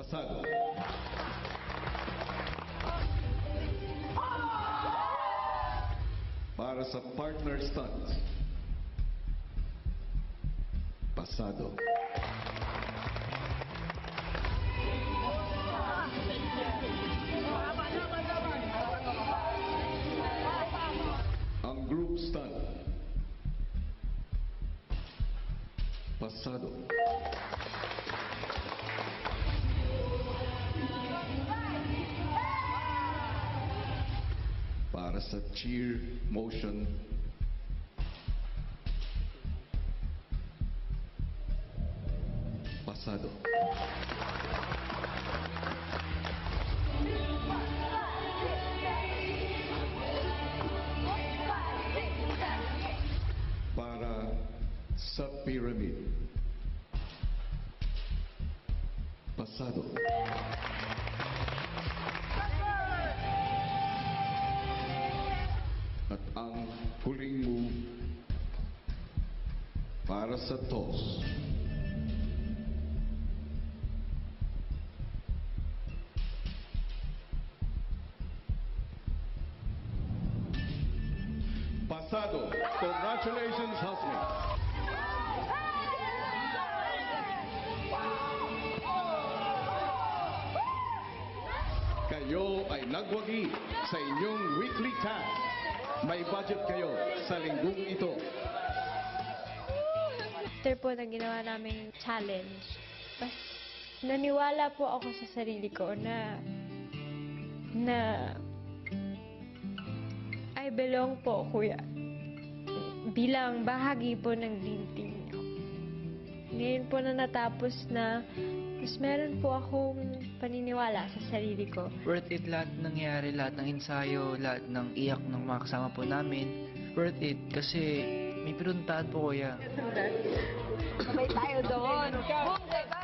Pasado. Para sa partner stunt. Pasado. Ang group stunt. Pasado. Para sa cheer motion. Pasado. Para sa pyramid. Pasado. At ang huling move para sa toss. Pasado. Congratulations, housemates. Kayo ay nagwagi sa inyong weekly task. May budget kayo sa linggong ito. After po na ginawa naming challenge, mas naniwala po ako sa sarili ko na I belong po, kuya. Bilang bahagi po ng dream team niyo. Ngayon po na natapos na, mas meron po akong paniniwala sa sarili ko. Worth it lahat nangyari, lahat ng ensayo, lahat ng iyak ng mga kasama po namin. Worth it kasi may pinuntahan po kuya. Sabay tayo doon. Boom, diba?